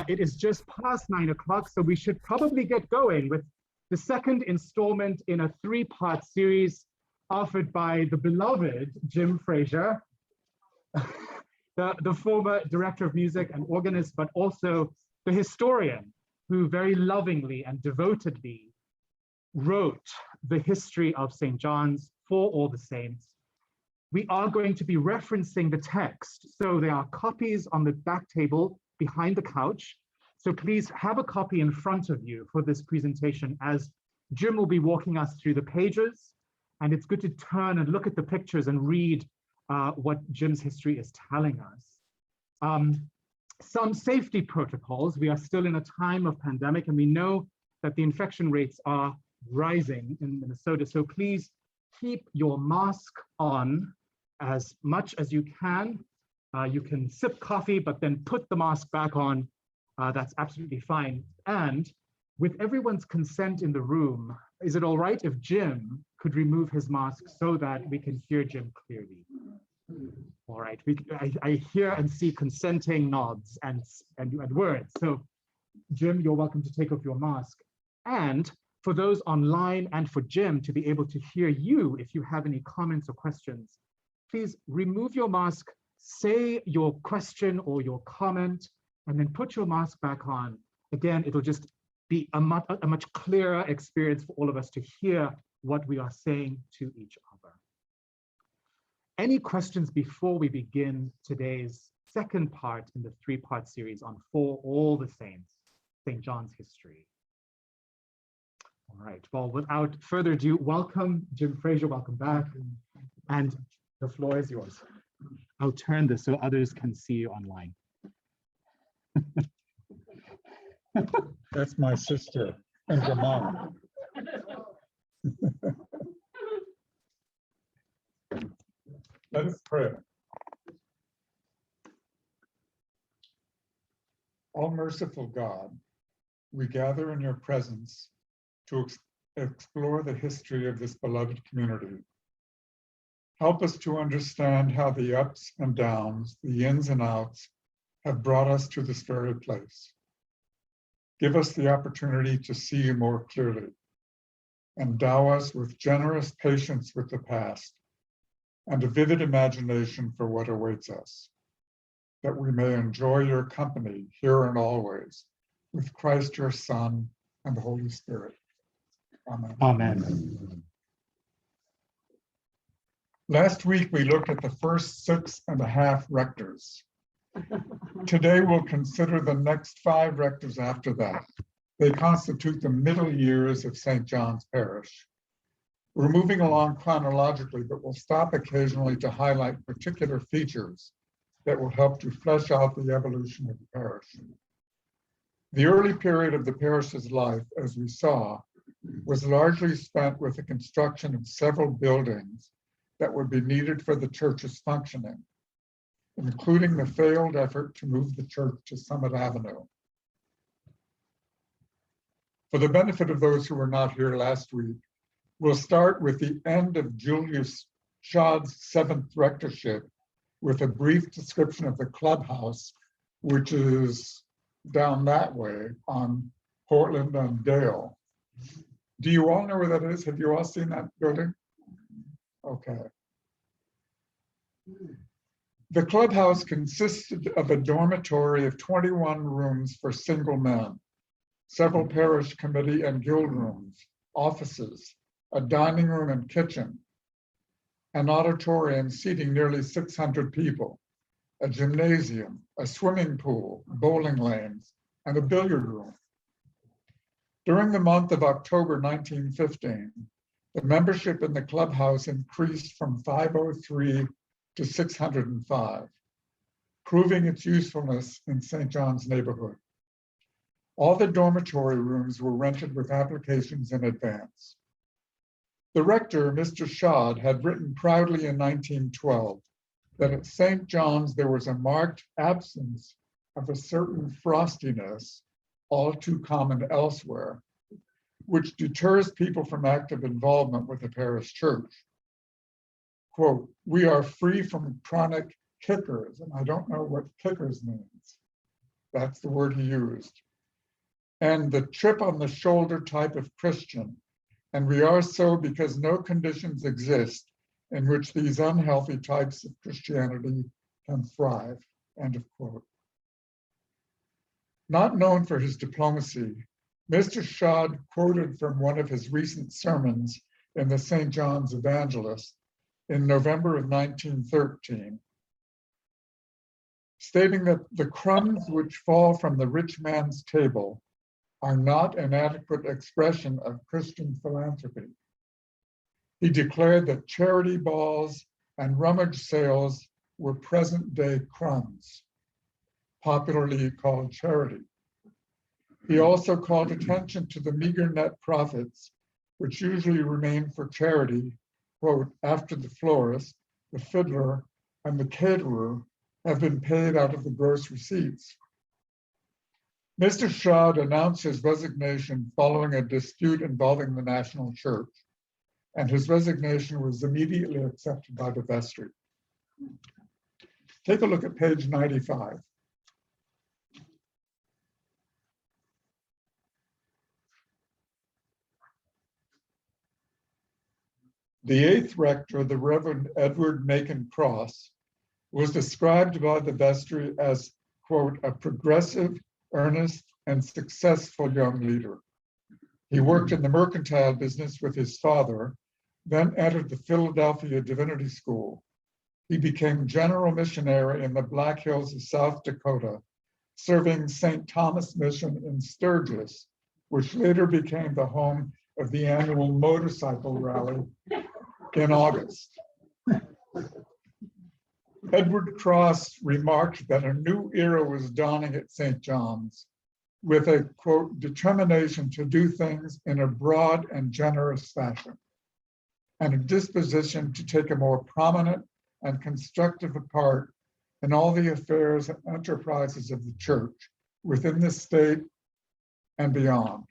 It is just past 9 o'clock, so we should probably get going with the second installment in a 3-part series offered by the beloved Jim Frazier, the former director of music and organist, but also the historian who very lovingly and devotedly wrote the history of St. John's for all the saints. We are going to be referencing the text, so there are copies on the back table behind the couch. So please have a copy in front of you for this presentation, as Jim will be walking us through the pages, and it's good to turn and look at the pictures and read what Jim's history is telling us. Some safety protocols. We are still in a time of pandemic, and we know that the infection rates are rising in Minnesota. So please keep your mask on as much as you can. You can sip coffee, but then put the mask back on. That's absolutely fine. And with everyone's consent in the room, is it all right if Jim could remove his mask so that we can hear Jim clearly? All right, I hear and see consenting nods and words. So Jim, you're welcome to take off your mask. And for those online and for Jim to be able to hear you, if you have any comments or questions, please remove your mask, say your question or your comment, and then put your mask back on. Again, it'll just be a much clearer experience for all of us to hear what we are saying to each other. Any questions before we begin today's second part in the 3-part series on For All the Saints, St. John's history? All right, well, without further ado, welcome, Jim Frazier, welcome back. And the floor is yours. I'll turn this so others can see you online. That's my sister and your mom. Let us pray. All merciful God, we gather in your presence to explore the history of this beloved community. Help us to understand how the ups and downs, the ins and outs, have brought us to this very place. Give us the opportunity to see you more clearly. Endow us with generous patience with the past and a vivid imagination for what awaits us, that we may enjoy your company here and always with Christ your Son and the Holy Spirit. Amen. Amen. Last week, we looked at the first 6.5 rectors. Today, we'll consider the next 5 rectors after that. They constitute the middle years of St. John's Parish. We're moving along chronologically, but we'll stop occasionally to highlight particular features that will help to flesh out the evolution of the parish. The early period of the parish's life, as we saw, was largely spent with the construction of several buildings that would be needed for the church's functioning, including the failed effort to move the church to Summit Avenue. For the benefit of those who were not here last week, we'll start with the end of Julius Schaad's 7th rectorship with a brief description of the clubhouse, which is down that way on Portland and Dale. Do you all know where that is? Have you all seen that building? Okay. The clubhouse consisted of a dormitory of 21 rooms for single men, several parish committee and guild rooms, offices, a dining room and kitchen, an auditorium seating nearly 600 people, a gymnasium, a swimming pool, bowling lanes, and a billiard room. During the month of October 1915, the membership in the clubhouse increased from 503 to 605, proving its usefulness in St. John's neighborhood. All the dormitory rooms were rented with applications in advance. The rector, Mr. Schaad, had written proudly in 1912 that at St. John's there was a marked absence of a certain frostiness, all too common elsewhere, which deters people from active involvement with the parish church. Quote, "We are free from chronic kickers," and I don't know what kickers means. that's the word he used, and the chip on the shoulder type of Christian. And we are so because no conditions exist in which these unhealthy types of Christianity can thrive, end of quote. Not known for his diplomacy, Mr. Schad quoted from one of his recent sermons in the St. John's Evangelist in November of 1913, stating that the crumbs which fall from the rich man's table are not an adequate expression of Christian philanthropy. He declared that charity balls and rummage sales were present-day crumbs, popularly called charity. He also called attention to the meager net profits, which usually remain for charity, quote, after the florist, the fiddler, and the caterer have been paid out of the gross receipts. Mr. Schad announced his resignation following a dispute involving the National Church, and his resignation was immediately accepted by the vestry. Take a look at page 95. The eighth rector, the Reverend Edward Macon Cross, was described by the vestry as, quote, a progressive, earnest, and successful young leader. He worked in the mercantile business with his father, then entered the Philadelphia Divinity School. He became general missionary in the Black Hills of South Dakota, serving St. Thomas Mission in Sturgis, which later became the home of the annual motorcycle rally in August. Edward Cross remarked that a new era was dawning at St. John's with a, quote, determination to do things in a broad and generous fashion, and a disposition to take a more prominent and constructive part in all the affairs and enterprises of the church within the state and beyond.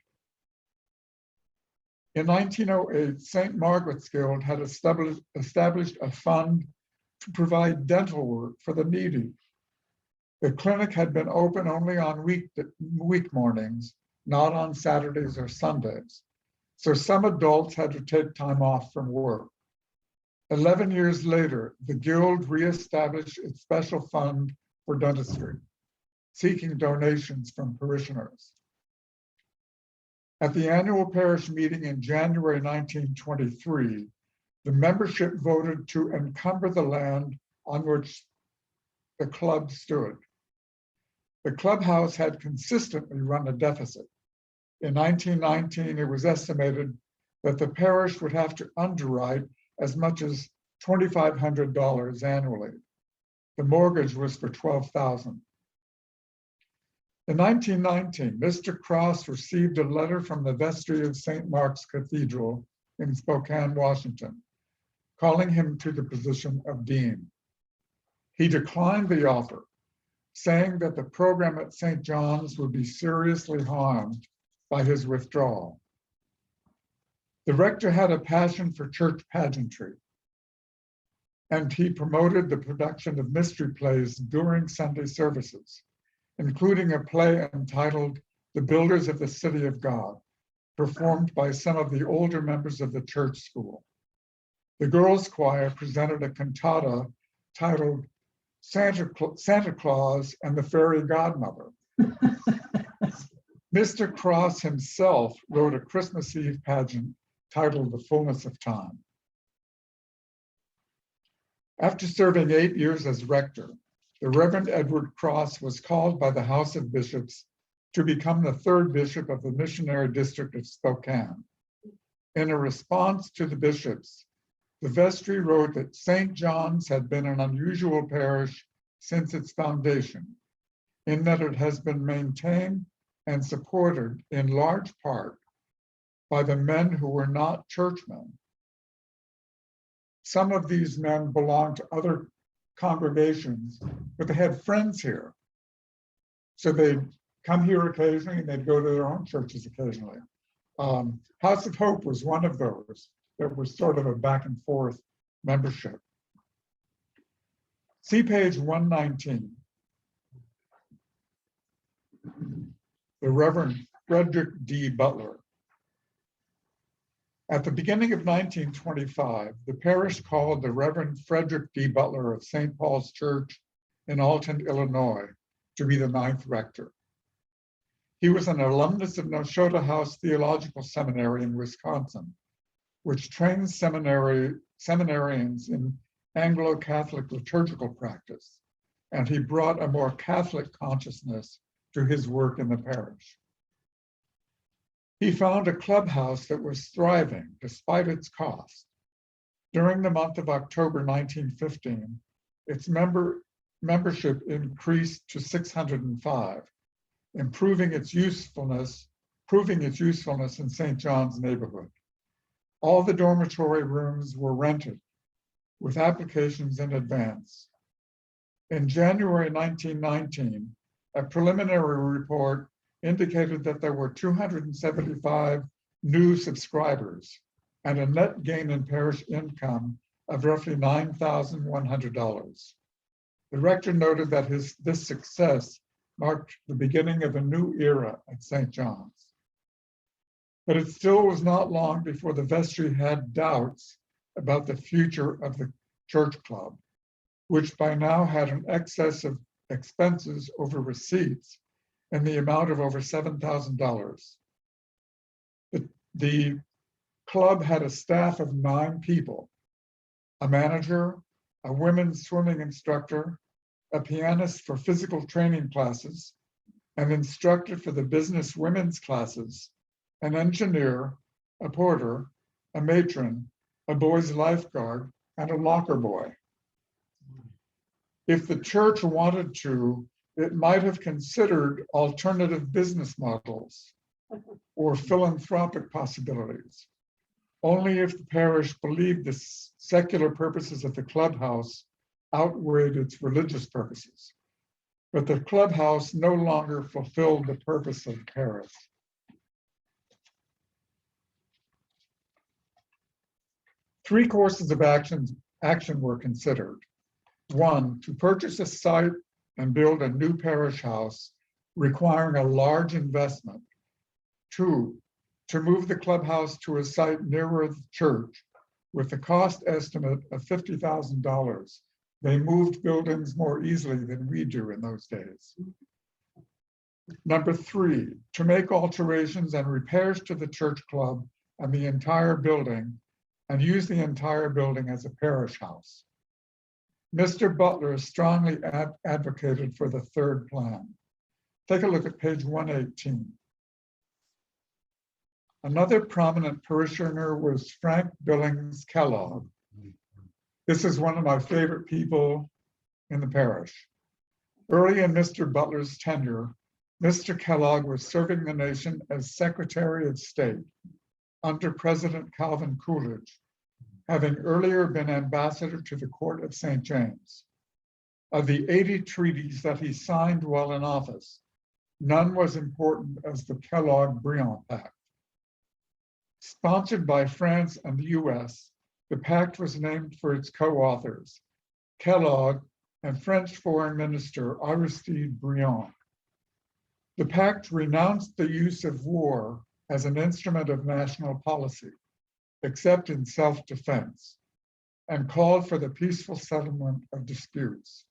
In 1908, St. Margaret's Guild had established a fund to provide dental work for the needy. The clinic had been open only on week mornings, not on Saturdays or Sundays. So some adults had to take time off from work. 11 years later, the Guild reestablished its special fund for dentistry, seeking donations from parishioners. At the annual parish meeting in January 1923, the membership voted to encumber the land on which the club stood. The clubhouse had consistently run a deficit. In 1919, it was estimated that the parish would have to underwrite as much as $2,500 annually. The mortgage was for $12,000. In 1919, Mr. Cross received a letter from the vestry of St. Mark's Cathedral in Spokane, Washington, calling him to the position of dean. He declined the offer, saying that the program at St. John's would be seriously harmed by his withdrawal. The rector had a passion for church pageantry, and he promoted the production of mystery plays during Sunday services, including a play entitled The Builders of the City of God, performed by some of the older members of the church school. The girls' choir presented a cantata titled Santa Claus and the Fairy Godmother. Mr. Cross himself wrote a Christmas Eve pageant titled The Fullness of Time. After serving 8 years as rector, the Reverend Edward Cross was called by the House of Bishops to become the third bishop of the missionary district of Spokane. In a response to the bishops, the vestry wrote that St. John's had been an unusual parish since its foundation, in that it has been maintained and supported in large part by the men who were not churchmen. Some of these men belonged to other congregations, but they had friends here. So they'd come here occasionally and they'd go to their own churches occasionally. House of Hope was one of those that was sort of a back and forth membership. See page 119. the Reverend Frederick D. Butler. At the beginning of 1925, the parish called the Reverend Frederick D. Butler of St. Paul's Church in Alton, Illinois, to be the 9th rector. He was an alumnus of Nashotah House Theological Seminary in Wisconsin, which trains seminarians in Anglo-Catholic liturgical practice, and he brought a more Catholic consciousness to his work in the parish. He found a clubhouse that was thriving despite its cost. During the month of October 1915, its membership increased to 605, proving its usefulness in St. John's neighborhood. All the dormitory rooms were rented with applications in advance. In January 1919, a preliminary report indicated that there were 275 new subscribers and a net gain in parish income of roughly $9,100. The rector noted that this success marked the beginning of a new era at St. John's. But it still was not long before the vestry had doubts about the future of the church club, which by now had an excess of expenses over receipts in the amount of over $7,000. The club had a staff of 9 people, a manager, a women's swimming instructor, a pianist for physical training classes, an instructor for the business women's classes, an engineer, a porter, a matron, a boys lifeguard, and a locker boy. If the church wanted to, it might have considered alternative business models or philanthropic possibilities. Only if the parish believed the secular purposes of the clubhouse outweighed its religious purposes. But the clubhouse no longer fulfilled the purpose of the parish. Three courses of action were considered. 1, to purchase a site and build a new parish house, requiring a large investment. 2, to move the clubhouse to a site nearer the church with a cost estimate of $50,000. They moved buildings more easily than we do in those days. Number 3, to make alterations and repairs to the church club and the entire building, and use the entire building as a parish house. Mr. Butler strongly advocated for the third plan. Take a look at page 118. Another prominent parishioner was Frank Billings Kellogg. This is one of my favorite people in the parish. Early in Mr. Butler's tenure, Mr. Kellogg was serving the nation as Secretary of State under President Calvin Coolidge, having earlier been ambassador to the Court of St. James. Of the 80 treaties that he signed while in office, none was important as the Kellogg-Briand Pact. Sponsored by France and the US, the pact was named for its co-authors, Kellogg and French Foreign Minister Aristide Briand. The pact renounced the use of war as an instrument of national policy, except in self-defense, and called for the peaceful settlement of disputes.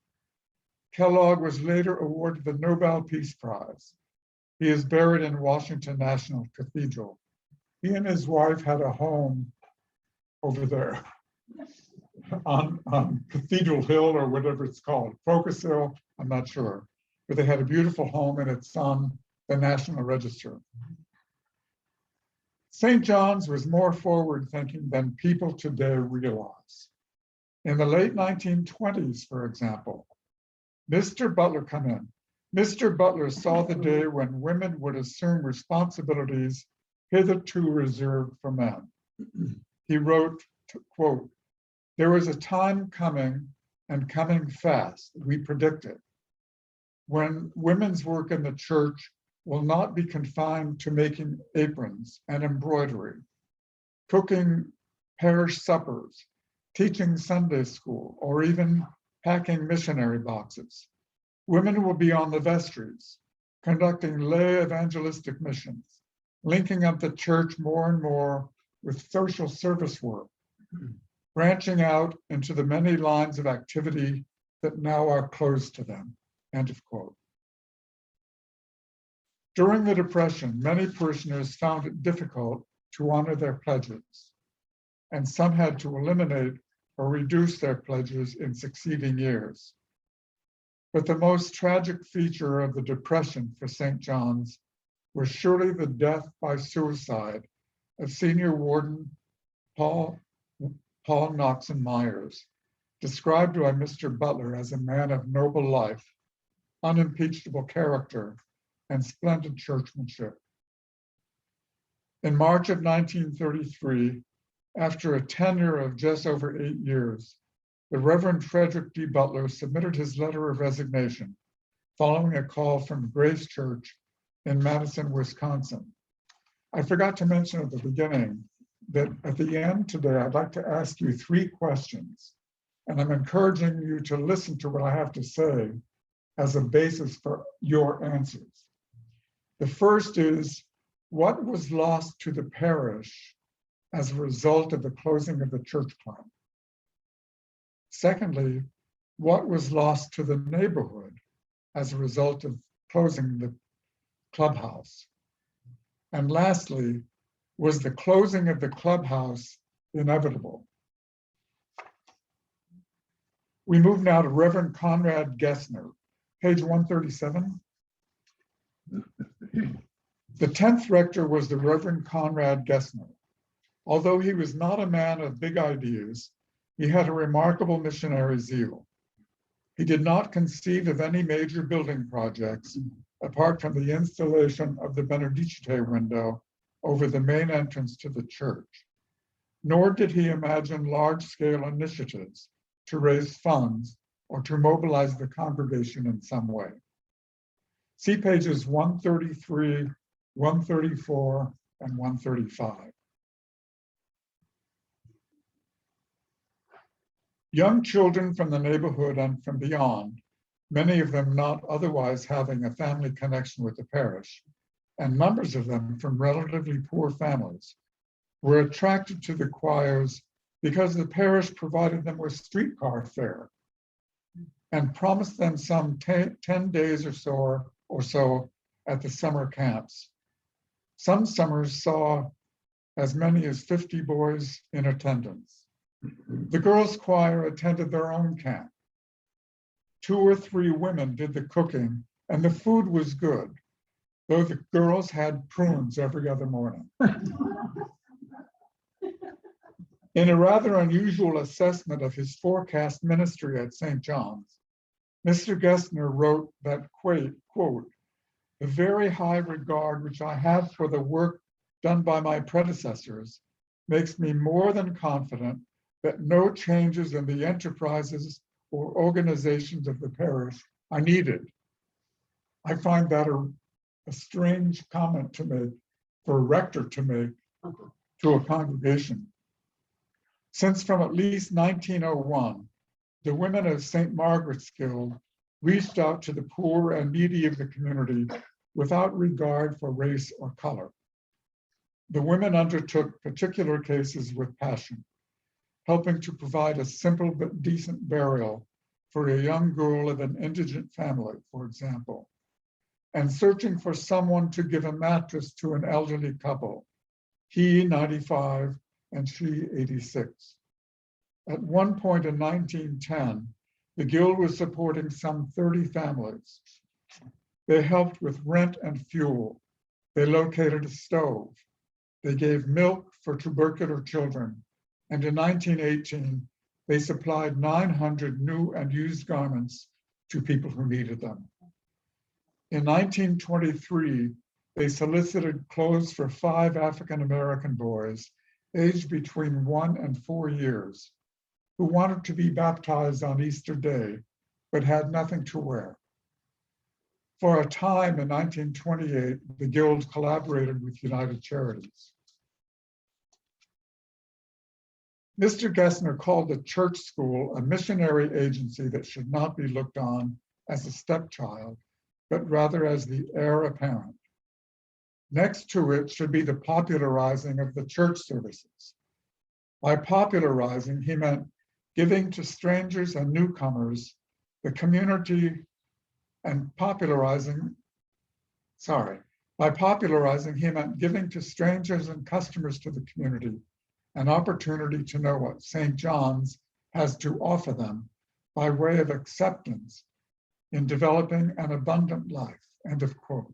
Kellogg was later awarded the Nobel Peace Prize. He is buried in Washington National Cathedral. He and his wife had a home over there on Cathedral Hill or whatever it's called, Focus Hill, I'm not sure. But they had a beautiful home and it's on the National Register. St. John's was more forward-thinking than people today realize. In the late 1920s, for example, Mr. Butler saw the day when women would assume responsibilities hitherto reserved for men. He wrote, quote, "There is a time coming and coming fast, we predict it, when women's work in the church will not be confined to making aprons and embroidery, cooking parish suppers, teaching Sunday school, or even packing missionary boxes. Women will be on the vestries, conducting lay evangelistic missions, linking up the church more and more with social service work, branching out into the many lines of activity that now are closed to them, end of quote. During the Depression, many parishioners found it difficult to honor their pledges, and some had to eliminate or reduce their pledges in succeeding years. But the most tragic feature of the Depression for St. John's was surely the death by suicide of senior warden Paul Knoxon Myers, described by Mr. Butler as a man of noble life, unimpeachable character, and splendid churchmanship. In March of 1933, after a tenure of just over 8 years, the Reverend Frederick D. Butler submitted his letter of resignation following a call from Grace Church in Madison, Wisconsin. I forgot to mention at the beginning that at the end today, I'd like to ask you 3 questions, and I'm encouraging you to listen to what I have to say as a basis for your answers. The first is, what was lost to the parish as a result of the closing of the church plant? Secondly, what was lost to the neighborhood as a result of closing the clubhouse? And lastly, was the closing of the clubhouse inevitable? We move now to Reverend Conrad Gessner, page 137. The 10th rector was the Reverend Conrad Gessner. Although he was not a man of big ideas, he had a remarkable missionary zeal. He did not conceive of any major building projects apart from the installation of the Benedicite window over the main entrance to the church, nor did he imagine large-scale initiatives to raise funds or to mobilize the congregation in some way. See pages 133, 134, and 135. Young children from the neighborhood and from beyond, many of them not otherwise having a family connection with the parish, and numbers of them from relatively poor families, were attracted to the choirs because the parish provided them with streetcar fare and promised them some 10 days or so at the summer camps. Some summers saw as many as 50 boys in attendance. The girls' choir attended their own camp. 2 or 3 women did the cooking, and the food was good, though the girls had prunes every other morning. In a rather unusual assessment of his forecast ministry at St. John's, Mr. Gessner wrote that, quote, "The very high regard which I have for the work done by my predecessors makes me more than confident that no changes in the enterprises or organizations of the parish are needed." I find that a strange comment to make, for a rector to make to a congregation. Since from at least 1901, the women of St. Margaret's Guild reached out to the poor and needy of the community without regard for race or color. The women undertook particular cases with passion, helping to provide a simple but decent burial for a young girl of an indigent family, for example, and searching for someone to give a mattress to an elderly couple, he 95 and she 86. At one point in 1910, the Guild was supporting some 30 families. They helped with rent and fuel. They located a stove. They gave milk for tubercular children. And in 1918, they supplied 900 new and used garments to people who needed them. In 1923, they solicited clothes for 5 African-American boys aged between 1 and 4 years who wanted to be baptized on Easter Day, but had nothing to wear. For a time in 1928, the Guild collaborated with United Charities. Mr. Gessner called the church school a missionary agency that should not be looked on as a stepchild, but rather as the heir apparent. Next to it should be the popularizing of the church services. By popularizing, he meant giving to strangers and newcomers the community and by popularizing, he meant giving to strangers and customers to the community an opportunity to know what St. John's has to offer them by way of acceptance in developing an abundant life, end of quote.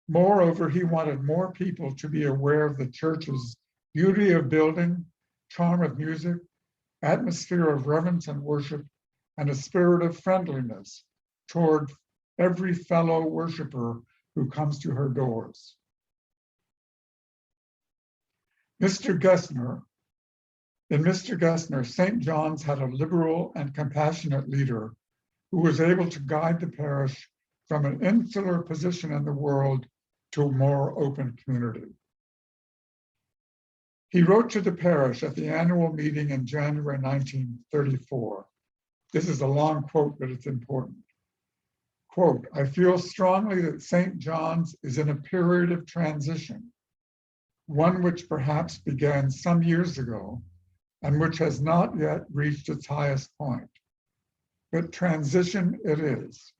Moreover, he wanted more people to be aware of the church's beauty of building, charm of music, atmosphere of reverence and worship, and a spirit of friendliness toward every fellow worshiper who comes to her doors. In Mr. Gessner, St. John's had a liberal and compassionate leader who was able to guide the parish from an insular position in the world to a more open community. He wrote to the parish at the annual meeting in January 1934. This is a long quote, but it's important. Quote, I feel strongly that St. John's is in a period of transition, one which perhaps began some years ago and which has not yet reached its highest point. But transition it is.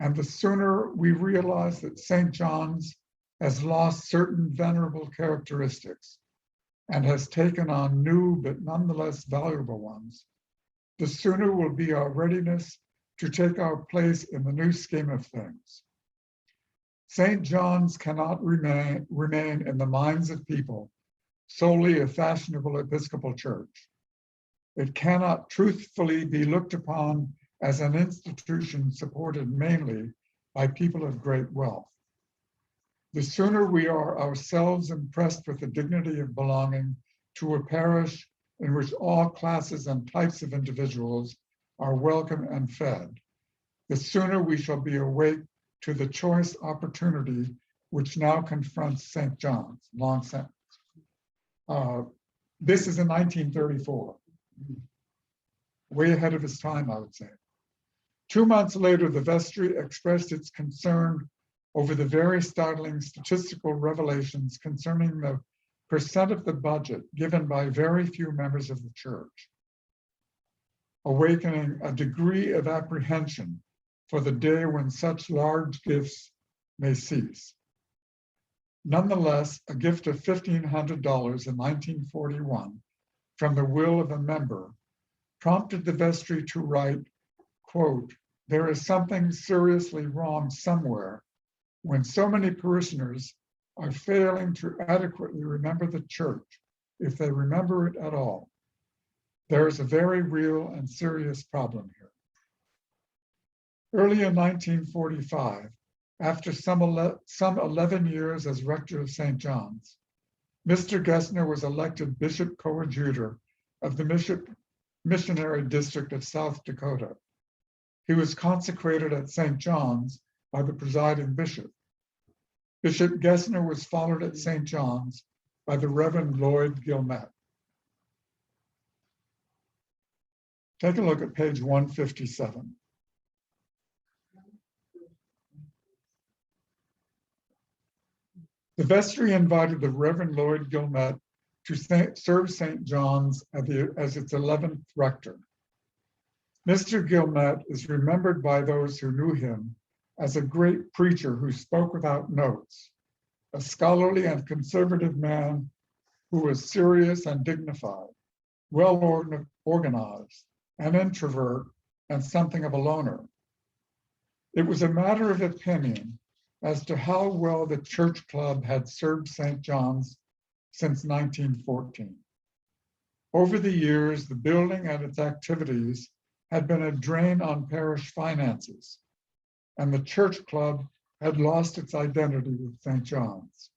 And the sooner we realize that St. John's has lost certain venerable characteristics and has taken on new but nonetheless valuable ones, the sooner will be our readiness to take our place in the new scheme of things. St. John's cannot remain in the minds of people solely a fashionable Episcopal church. It cannot truthfully be looked upon as an institution supported mainly by people of great wealth. The sooner we are ourselves impressed with the dignity of belonging to a parish in which all classes and types of individuals are welcome and fed, the sooner we shall be awake to the choice opportunity which now confronts St. John's. Long sentence. This is in 1934. Way ahead of his time, I would say. 2 months later, the vestry expressed its concern over the very startling statistical revelations concerning the percent of the budget given by very few members of the church, awakening a degree of apprehension for the day when such large gifts may cease. Nonetheless, a gift of $1,500 in 1941 from the will of a member prompted the vestry to write, quote, there is something seriously wrong somewhere when so many parishioners are failing to adequately remember the church, if they remember it at all. There is a very real and serious problem here. Early in 1945, after some 11 years as rector of St. John's, Mr. Gessner was elected Bishop Coadjutor of the Missionary District of South Dakota. He was consecrated at St. John's by the presiding bishop. Bishop Gessner was followed at St. John's by the Reverend Lloyd Gilmet. Take a look at page 157. The vestry invited the Reverend Lloyd Gilmet to serve St. John's as its 11th rector. Mr. Gilmet is remembered by those who knew him as a great preacher who spoke without notes, a scholarly and conservative man who was serious and dignified, well organized, an introvert, and something of a loner. It was a matter of opinion as to how well the church club had served St. John's since 1914. Over the years, the building and its activities had been a drain on parish finances, and the church club had lost its identity with St. John's.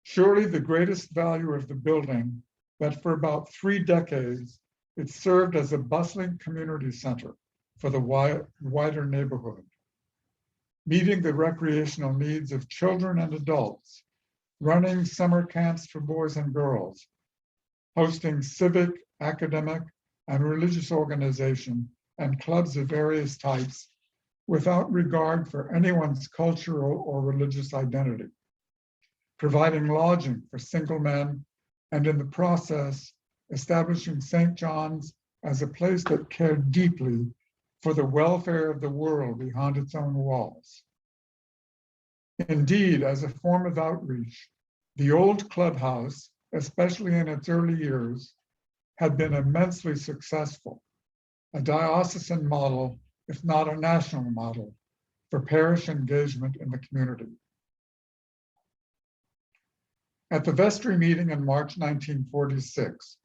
Surely the greatest value of the building that for about 3 decades, it served as a bustling community center for the wider neighborhood, meeting the recreational needs of children and adults, running summer camps for boys and girls, hosting civic, academic, and religious organization and clubs of various types without regard for anyone's cultural or religious identity, providing lodging for single men, and in the process, establishing St. John's as a place that cared deeply for the welfare of the world beyond its own walls. Indeed, as a form of outreach, the old clubhouse, especially in its early years, had been immensely successful, a diocesan model, if not a national model, for parish engagement in the community. At the vestry meeting in March 1946,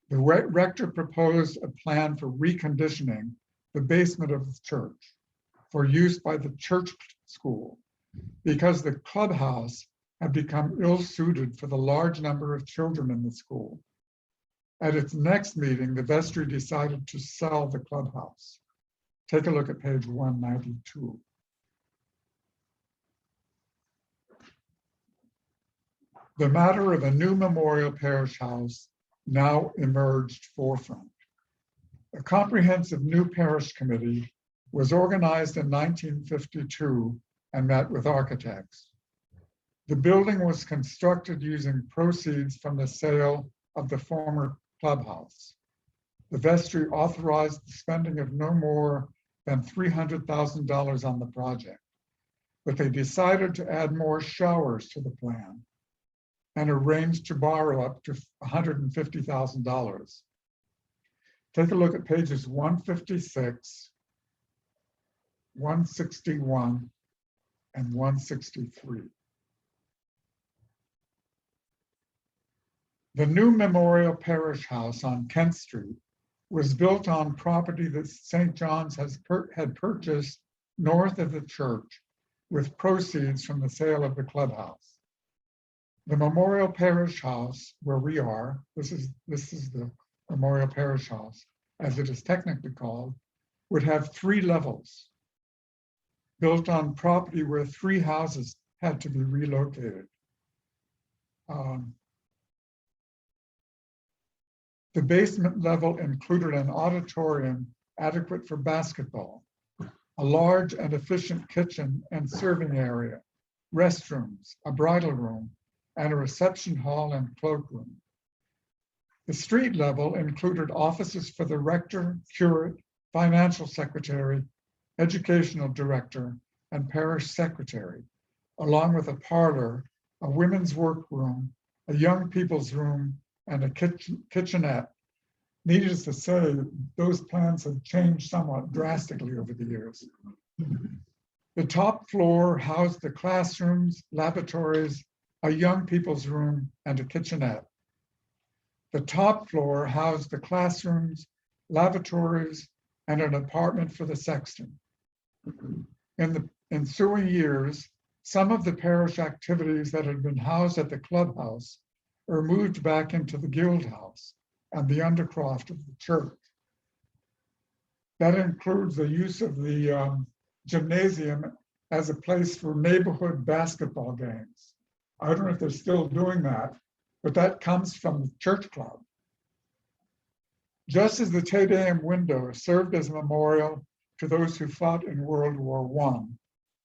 the rector proposed a plan for reconditioning the basement of the church for use by the church school because the clubhouse had become ill-suited for the large number of children in the school. At its next meeting, the vestry decided to sell the clubhouse. Take a look at page 192. The matter of a new memorial parish house now emerged forefront. A comprehensive new parish committee was organized in 1952 and met with architects. The building was constructed using proceeds from the sale of the former clubhouse. The vestry authorized the spending of no more than $300,000 on the project, but they decided to add more showers to the plan and arranged to borrow up to $150,000. Take a look at pages 156, 161, and 163. The new Memorial Parish House on Kent Street was built on property that St. John's had purchased north of the church with proceeds from the sale of the clubhouse. The Memorial Parish House, where we are, this is the Memorial Parish House, as it is technically called, would have 3 levels, built on property where 3 houses had to be relocated. The basement level included an auditorium adequate for basketball, a large and efficient kitchen and serving area, restrooms, a bridal room, and a reception hall and cloakroom. The street level included offices for the rector, curate, financial secretary, educational director, and parish secretary, along with a parlor, a women's workroom, a young people's room, and a kitchenette. Needless to say, those plans have changed somewhat drastically over the years. The top floor housed the classrooms, lavatories, a young people's room, and a kitchenette. The top floor housed the classrooms, lavatories, and an apartment for the sexton. In the ensuing years, some of the parish activities that had been housed at the clubhouse were moved back into the guild house and the undercroft of the church. That includes the use of the gymnasium as a place for neighborhood basketball games. I don't know if they're still doing that, but that comes from the church club. Just as the Te Deum window served as a memorial to those who fought in World War I,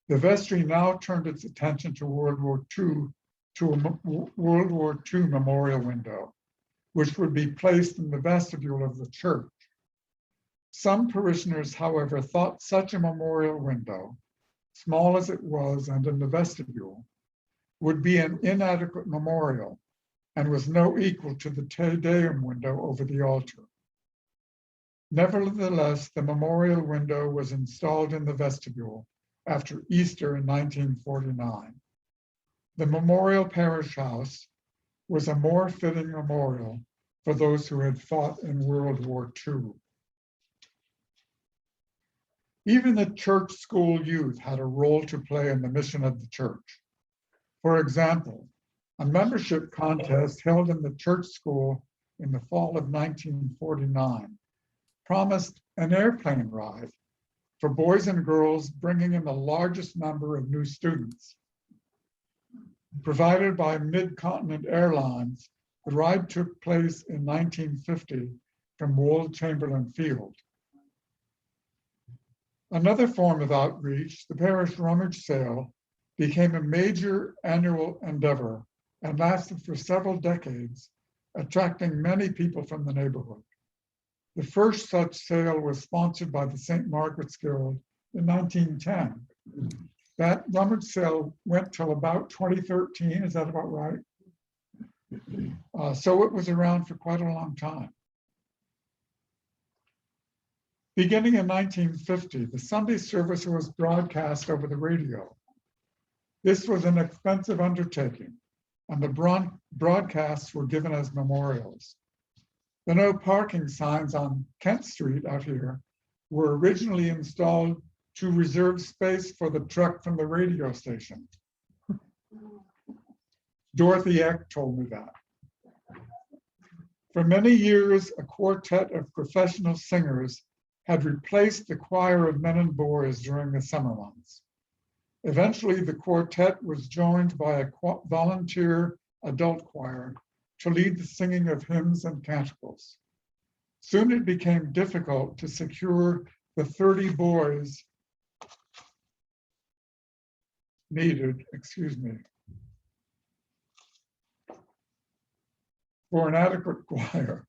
the vestry now turned its attention to World War II, to a World War II memorial window, which would be placed in the vestibule of the church. Some parishioners, however, thought such a memorial window, small as it was and in the vestibule, would be an inadequate memorial and was no equal to the Te Deum window over the altar. Nevertheless, the memorial window was installed in the vestibule after Easter in 1949. The Memorial Parish House was a more fitting memorial for those who had fought in World War II. Even the church school youth had a role to play in the mission of the church. For example, a membership contest held in the church school in the fall of 1949 promised an airplane ride for boys and girls, bringing in the largest number of new students. Provided by Mid-Continent Airlines, the ride took place in 1950 from Wold Chamberlain Field. Another form of outreach, the parish rummage sale, became a major annual endeavor and lasted for several decades, attracting many people from the neighborhood. The first such sale was sponsored by the St. Margaret's Guild in 1910. That rummage sale went till about 2013, is that about right? So it was around for quite a long time. Beginning in 1950, the Sunday service was broadcast over the radio. This was an expensive undertaking, and the broadcasts were given as memorials. The no parking signs on Kent Street out here were originally installed to reserve space for the truck from the radio station. Dorothy Eck told me that. For many years, a quartet of professional singers had replaced the choir of men and boys during the summer months. Eventually, the quartet was joined by a volunteer adult choir to lead the singing of hymns and canticles. Soon it became difficult to secure the 30 boys needed, for an adequate choir.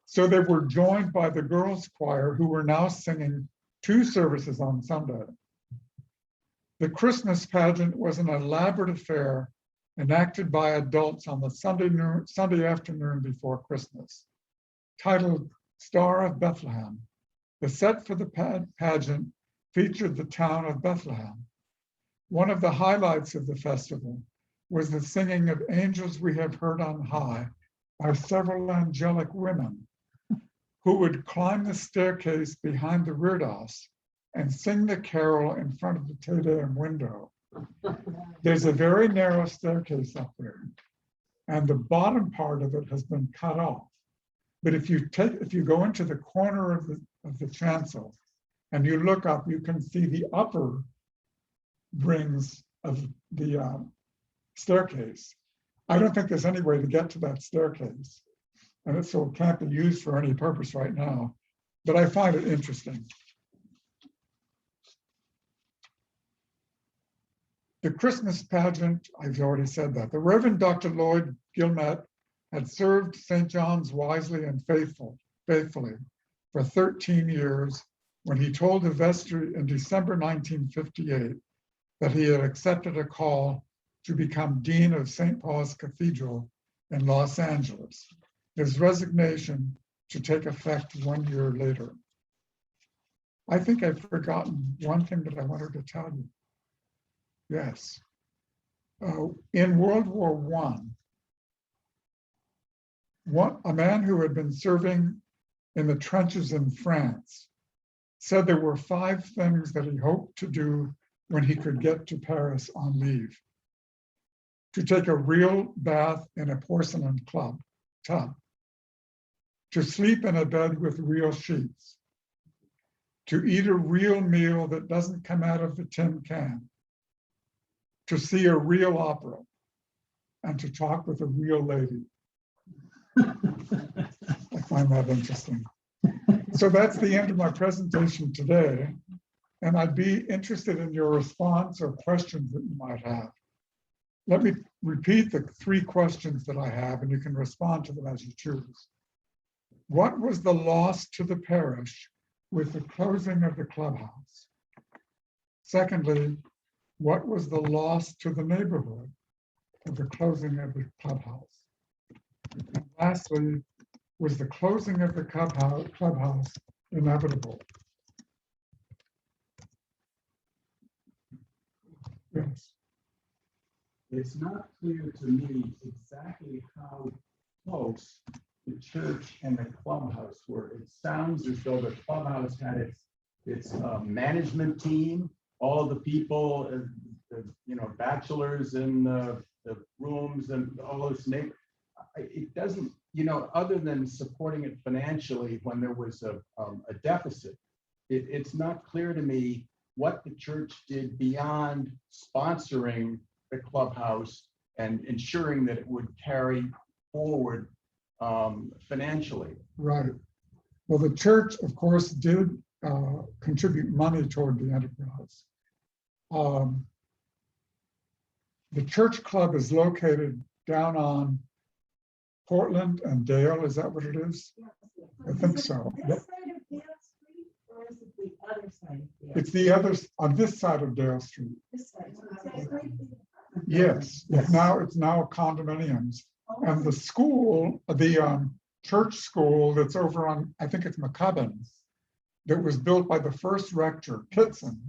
So they were joined by the girls' choir, who were now singing 2 services on Sunday. The Christmas pageant was an elaborate affair enacted by adults on the Sunday afternoon before Christmas. Titled Star of Bethlehem, the set for the pageant featured the town of Bethlehem. One of the highlights of the festival was the singing of Angels We Have Heard on High by several angelic women who would climb the staircase behind the reredos and sing the carol in front of the Te Deum window. There's a very narrow staircase up there, and the bottom part of it has been cut off. But if you go into the corner of the chancel and you look up, you can see the upper rings of the staircase. I don't think there's any way to get to that staircase, and it can't be used for any purpose right now, but I find it interesting. The Christmas pageant, I've already said that. The Reverend Dr. Lloyd Gilmet had served St. John's wisely and faithfully for 13 years when he told the vestry in December 1958 that he had accepted a call to become Dean of St. Paul's Cathedral in Los Angeles, his resignation to take effect 1 year later. I think I've forgotten one thing that I wanted to tell you. Yes. In World War I, a man who had been serving in the trenches in France said there were 5 things that he hoped to do when he could get to Paris on leave. To take a real bath in a porcelain tub, to sleep in a bed with real sheets, to eat a real meal that doesn't come out of the tin can, to see a real opera, and to talk with a real lady. I find that interesting. So that's the end of my presentation today, and I'd be interested in your response or questions that you might have. Let me repeat the 3 questions that I have, and you can respond to them as you choose. What was the loss to the parish with the closing of the clubhouse? Secondly, what was the loss to the neighborhood of the closing of the clubhouse? And lastly, was the closing of the clubhouse inevitable? Yes. It's not clear to me exactly how close the church and the clubhouse were. It sounds as though the clubhouse had its management team, all the people, bachelors in the rooms and all this. It doesn't, other than supporting it financially when there was a deficit, it's not clear to me what the church did beyond sponsoring the clubhouse and ensuring that it would carry forward financially. Right. Well, the church, of course, did contribute money toward the enterprise. The church club is located down on Portland and Dale. Is that what it is? I think so. This side of Dale Street, or is it the other side of Dale? It's the other on this side of Dale Street. This side. Yes, it's now condominiums. And the school, the church school that's over on, I think it's McCubbin, that was built by the first rector, Pitson,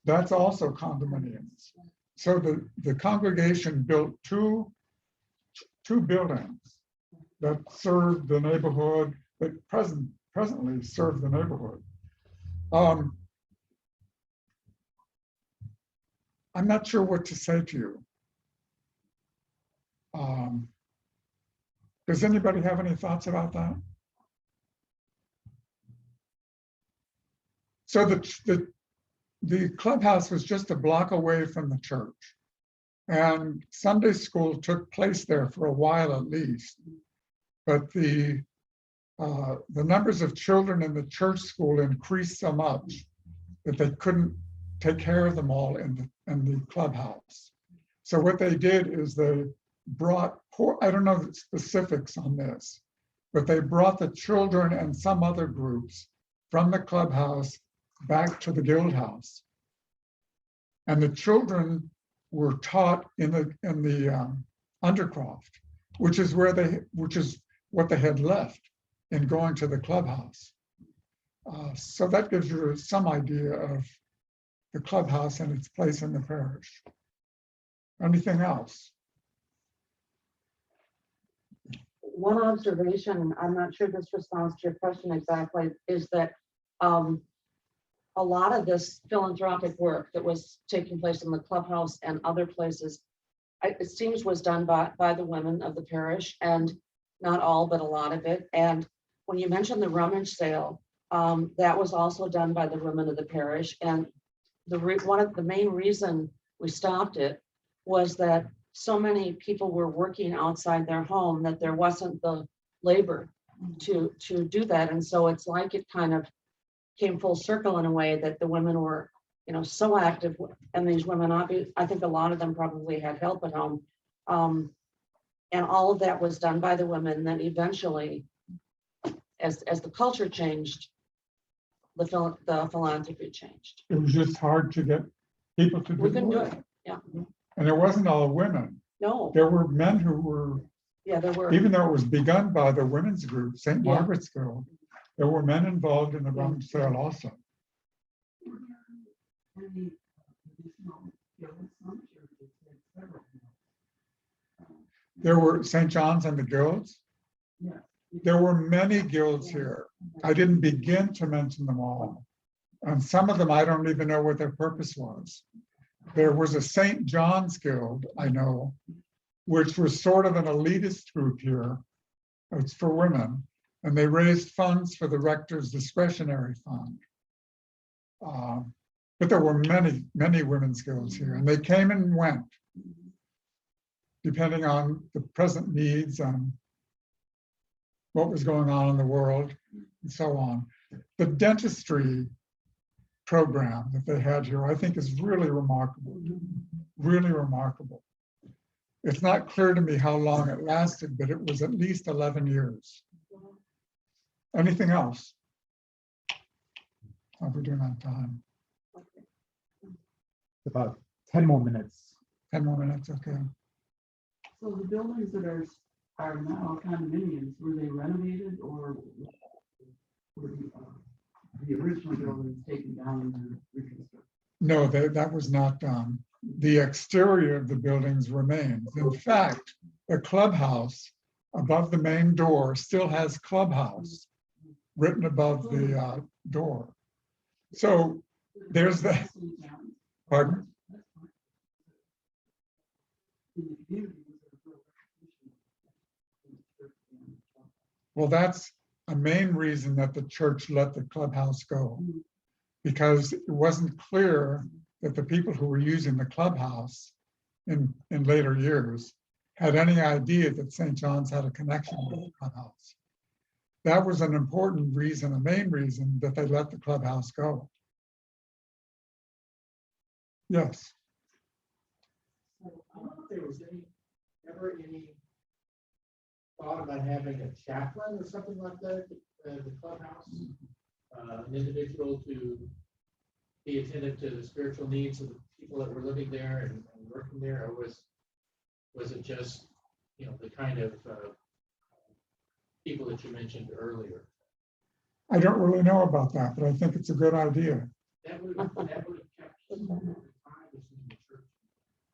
that's also condominiums. So the congregation built two buildings that served the neighborhood, that presently serve the neighborhood. I'm not sure what to say to you. Does anybody have any thoughts about that? So the clubhouse was just a block away from the church, and Sunday school took place there for a while at least. But the numbers of children in the church school increased so much that they couldn't take care of them all in the clubhouse. So what they did is they brought, I don't know the specifics on this, but they brought the children and some other groups from the clubhouse back to the guild house. And the children were taught in the Undercroft, which is what they had left in going to the clubhouse. So that gives you some idea of the clubhouse and its place in the parish. Anything else? One observation, and I'm not sure this responds to your question exactly, is that a lot of this philanthropic work that was taking place in the clubhouse and other places, it seems was done by the women of the parish, and not all, but a lot of it. And when you mentioned the rummage sale, that was also done by the women of the parish. And one of the main reason we stopped it was that so many people were working outside their home that there wasn't the labor to do that. And so it's like it kind of came full circle in a way that the women were, so active. And these women, I think a lot of them probably had help at home. And all of that was done by the women. Then eventually, as the culture changed, the philanthropy changed. It was just hard to get people to do We couldn't do it. it. Yeah. And it wasn't all women. No. There were men who were, Yeah, there were. even though it was begun by the women's group, St. Yeah. Margaret's Guild, there were men involved in the rummage sale also. There were St. John's and the guilds. There were many guilds here. I didn't begin to mention them all. And some of them, I don't even know what their purpose was. There was a St. John's Guild, I know, which was sort of an elitist group here. It's for women. And they raised funds for the rector's discretionary fund. But there were many, many women's guilds here, and they came and went, depending on the present needs and what was going on in the world, and so on. The dentistry program that they had here, I think, is really remarkable, really remarkable. It's not clear to me how long it lasted, but it was at least 11 years. Anything else? How are we doing on time? About 10 more minutes. 10 more minutes, okay. So the buildings that are now condominiums, were they renovated, or were the original buildings taken down and reconstructed? No, that was not done. The exterior of the buildings remains. In fact, the clubhouse above the main door still has clubhouse written above the door. So there's the, pardon? Well, that's a main reason that the church let the clubhouse go, because it wasn't clear that the people who were using the clubhouse in later years had any idea that St. John's had a connection with the clubhouse. that was an important reason, a main reason that they let the clubhouse go. Yes. I don't know if there was ever any thought about having a chaplain or something like that at the clubhouse, an individual to be attentive to the spiritual needs of the people that were living there and working there, or was it just, you know, the kind of people that you mentioned earlier? I don't really know about that, but I think it's a good idea. That would have kept some of the privacy in the church.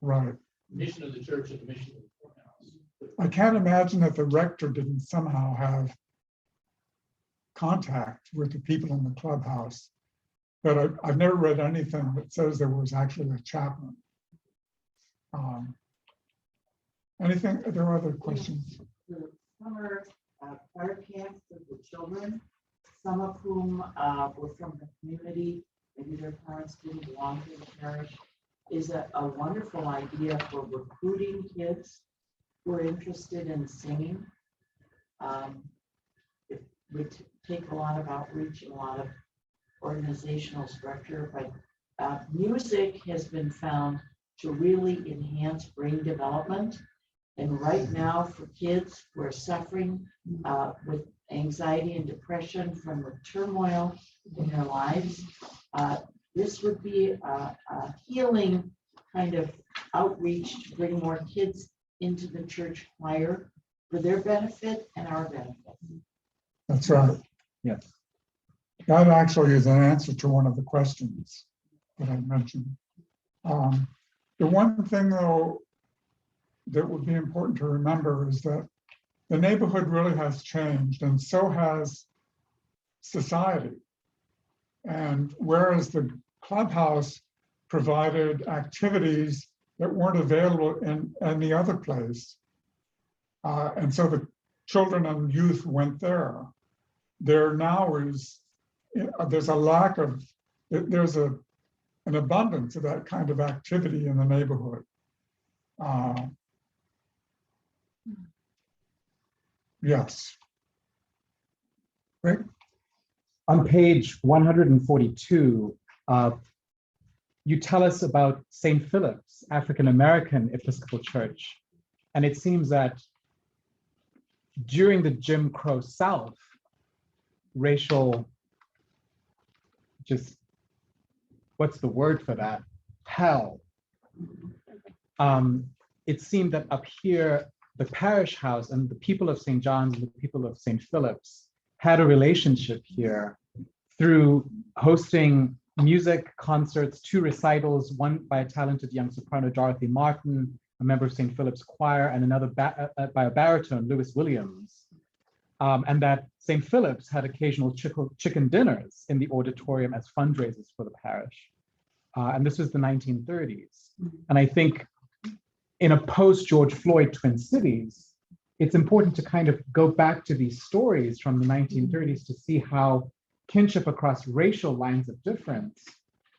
Right. Mission of the church and the mission of the courthouse. I can't imagine that the rector didn't somehow have contact with the people in the clubhouse. But I've never read anything that says there was actually a chaplain. Anything, are there other questions? The summer choir camps of the children, some of whom were from the community, maybe their parents didn't belong to the parish, is a wonderful idea for recruiting kids who are interested in singing. It would take a lot of outreach and a lot of organizational structure, but music has been found to really enhance brain development. And right now, for kids who are suffering with anxiety and depression from the turmoil in their lives, this would be a healing kind of outreach to bring more kids into the church choir for their benefit and our benefit. That's right. Yes. That actually is an answer to one of the questions that I mentioned. The one thing, though, that would be important to remember is that the neighborhood really has changed, and so has society. And whereas the clubhouse provided activities that weren't available in any other place, and so the children and youth went there, there now is, there's a lack of, there's an abundance of that kind of activity in the neighborhood. Yes. Right. On page 142, you tell us about St. Philip's African-American Episcopal Church. And it seems that during the Jim Crow South, racial, just, what's the word for that? Hell. It seemed that up here, the parish house and the people of St. John's and the people of St. Philip's had a relationship here through hosting music concerts, 2 recitals, one by a talented young soprano, Dorothy Martin, a member of St. Philip's Choir, and another by a baritone, Lewis Williams. And that St. Philip's had occasional chicken dinners in the auditorium as fundraisers for the parish. And this was the 1930s. And I think in a post-George Floyd Twin Cities, it's important to kind of go back to these stories from the 1930s to see how kinship across racial lines of difference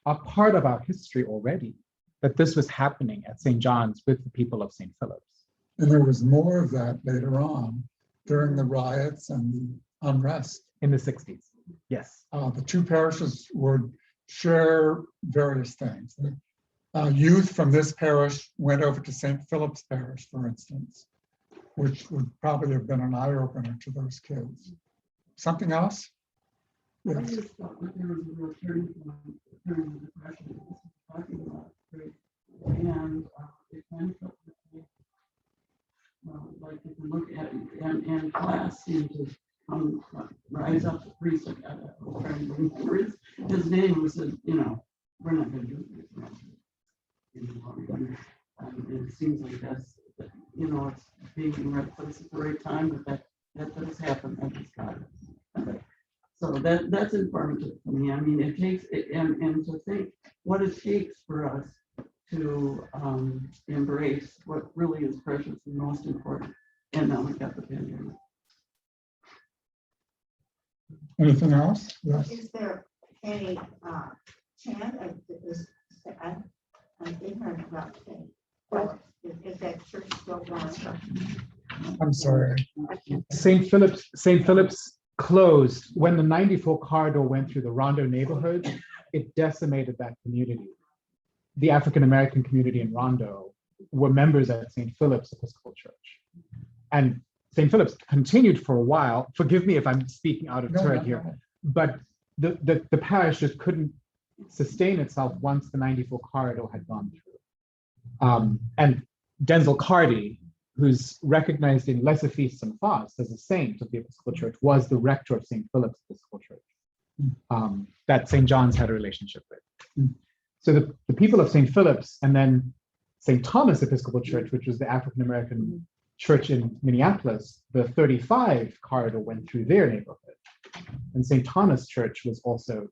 are part of our history already, that this was happening at St. John's with the people of St. Philip's. And there was more of that later on during the riots and the unrest. In the 60s, yes. The 2 parishes would share various things. Youth from this parish went over to St. Philip's Parish, for instance, which would probably have been an eye-opener to those kids. Something else? I Yes. just thought that there was a real turning point during the Depression that this is talking about, right? And it kind of felt like if you look at it, and class seemed to rise up to priest. I was trying to remember his name was, you know, we're not going to do this. And it seems like that's, you know, it's being in the right place at the right time, but that does happen. That just got it. So that's informative for me. I mean, it takes it, and to think what it takes for us to embrace what really is precious and most important. And now we've got the pandemic. Anything else? Yes. Is there any chant of this? I'm ignorant about faith. But is that church still going? I'm sorry. St. Philip's closed when the 94 corridor went through the Rondo neighborhood. It decimated that community. The African-American community in Rondo were members at St. Philip's Episcopal Church. And St. Philip's continued for a while. Forgive me if I'm speaking out of turn here, but the parish just couldn't sustain itself once the 94 corridor had gone through. And Denzel Carty, who's recognized in Lesser Feasts and Fasts as a saint of the Episcopal Church, was the rector of St. Philip's Episcopal Church that St. John's had a relationship with. So the people of St. Philip's and then St. Thomas Episcopal Church, which was the African-American church in Minneapolis, the 35 corridor went through their neighborhood. And St. Thomas Church was also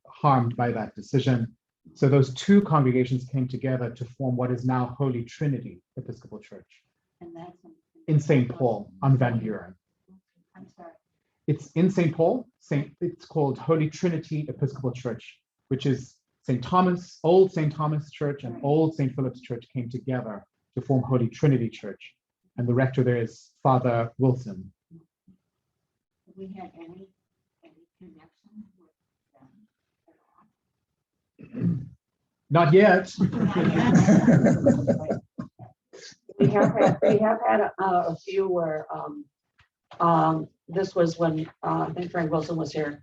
harmed by that decision. So those two congregations came together to form what is now Holy Trinity Episcopal Church in St. Paul on Van Buren. I'm sorry. It's in St. Paul. It's called Holy Trinity Episcopal Church, which is St. Thomas, old St. Thomas Church and old St. Philip's Church came together to form Holy Trinity Church. And the rector there is Father Wilson. Have we had any connection with them Not yet. We have had a few where this was when I think Frank Wilson was here,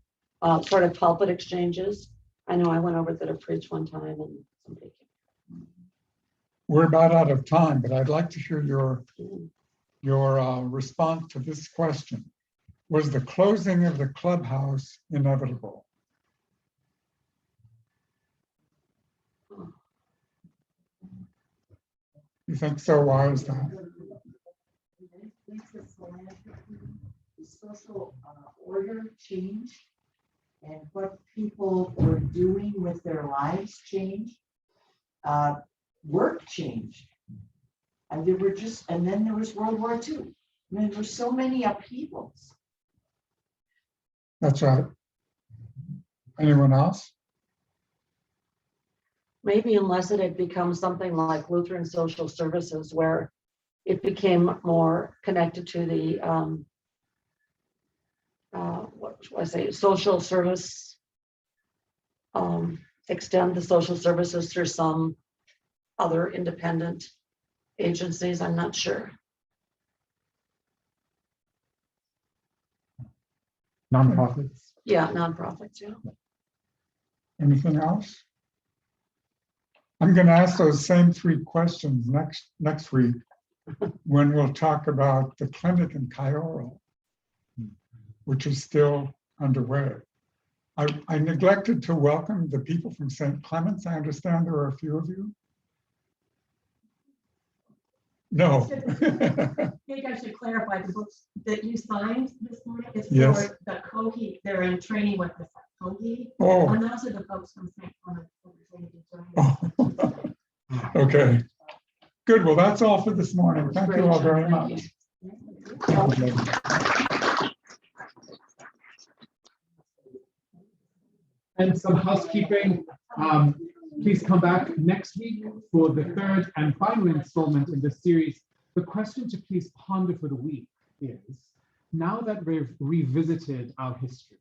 sort of pulpit exchanges. I know I went over there to preach one time and somebody came. We're about out of time, but I'd like to hear your response to this question. Was the closing of the clubhouse inevitable? You think so? Why is that? The social order changed and what people were doing with their lives changed. Work changed. And there were and then there was World War II. I mean, there were so many upheavals. That's right. Anyone else? Maybe unless it had become something like Lutheran Social Services, where it became more connected to the, what should I say, social service, extend the social services through some other independent agencies, I'm not sure. Nonprofits. Yeah, nonprofits, yeah. Anything else? I'm going to ask those same three questions next week when we'll talk about the clinic in Kiora, which is still underway. I neglected to welcome the people from St. Clement's. I understand there are a few of you. No. I think I should clarify the books that you signed this morning. It's Yes. for the Kogi. They're in training with the Kogi. Oh. And those are the folks from St. Clement. Oh. Okay. Good. Well, that's all for this morning. Thank you all very much. And some housekeeping. Please come back next week for the third and final installment in this series. The question to please ponder for the week is, now that we've revisited our history,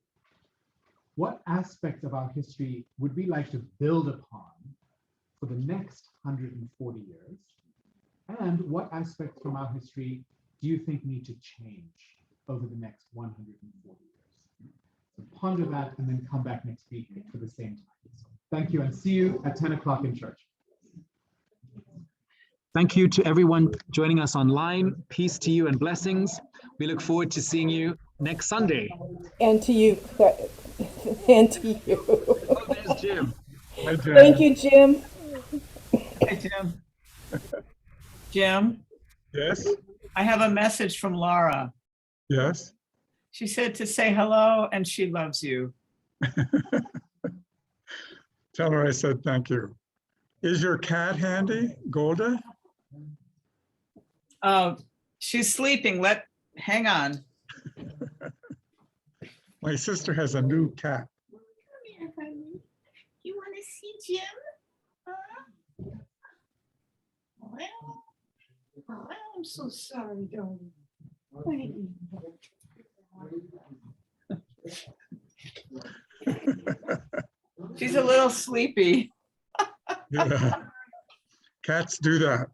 what aspect of our history would we like to build upon for the next 140 years? And what aspects from our history do you think need to change over the next 140 years? So ponder that and then come back next week for the same time. So thank you and see you at 10 o'clock in church. Thank you to everyone joining us online. Peace to you and blessings. We look forward to seeing you next Sunday. And to you. And to you. Oh, there's Jim. Hi, Jen. Thank you, Jim. Hi, Jim. Jim, Yes. I have a message from Laura. Yes. She said to say hello and she loves you. Tell her I said thank you. Is your cat handy, Golda? Oh, she's sleeping. Hang on. My sister has a new cat. Come here, honey. You want to see Jim? Huh? Well, I'm so sorry, darling. She's a little sleepy. Yeah. Cats do that.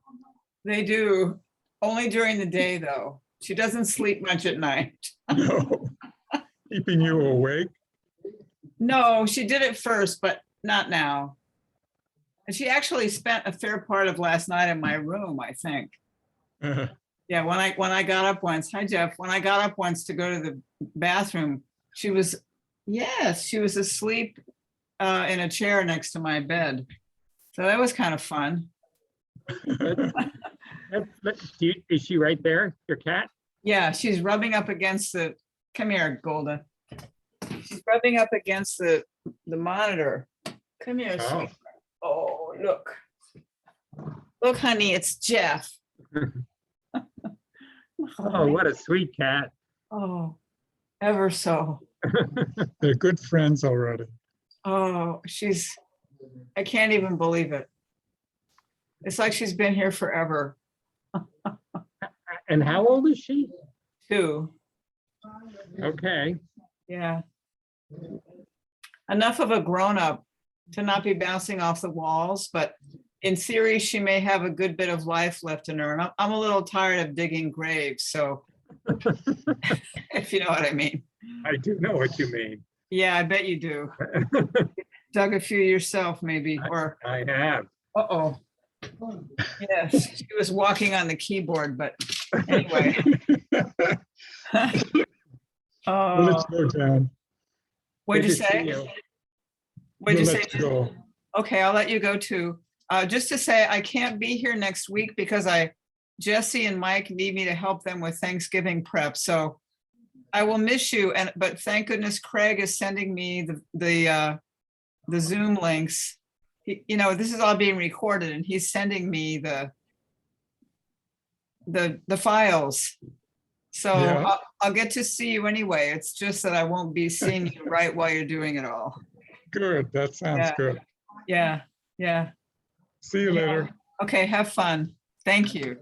They do. Only during the day, though. She doesn't sleep much at night. No. Keeping you awake. No, she did it first, but not now. And she actually spent a fair part of last night in my room, I think. Yeah, when I got up once, hi Jeff, when I got up once to go to the bathroom, she was, yes, she was asleep in a chair next to my bed. So that was kind of fun. Is she right there, your cat? Yeah, she's rubbing up against the, come here, Golda. She's rubbing up against the monitor. Come here, Oh. sweet. Oh, look. Look, honey, it's Jeff. Oh, what a sweet cat. Oh, ever so. They're good friends already. Oh, I can't even believe it. It's like she's been here forever. And how old is she? 2. Okay. Yeah. Enough of a grown-up to not be bouncing off the walls, but in theory, she may have a good bit of life left in her. And I'm a little tired of digging graves, so if you know what I mean. I do know what you mean. Yeah, I bet you do. Dug a few yourself, maybe, or, I have. uh-oh. Yes, she was walking on the keyboard, but anyway. We'll let Oh, you go, Jan. what'd you Good to see say? you. What'd you We'll say? let you go. Okay, I'll let you go too. Just to say, I can't be here next week because Jesse and Mike need me to help them with Thanksgiving prep. So I will miss you. But thank goodness Craig is sending me the Zoom links. This is all being recorded, and he's sending me the files. So Yeah. I'll get to see you anyway. It's just that I won't be seeing you right while you're doing it all. Good. That sounds Yeah. good. Yeah, yeah. See you later. Okay, have fun. Thank you.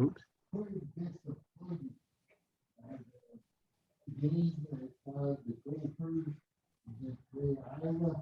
Oops. Iowa.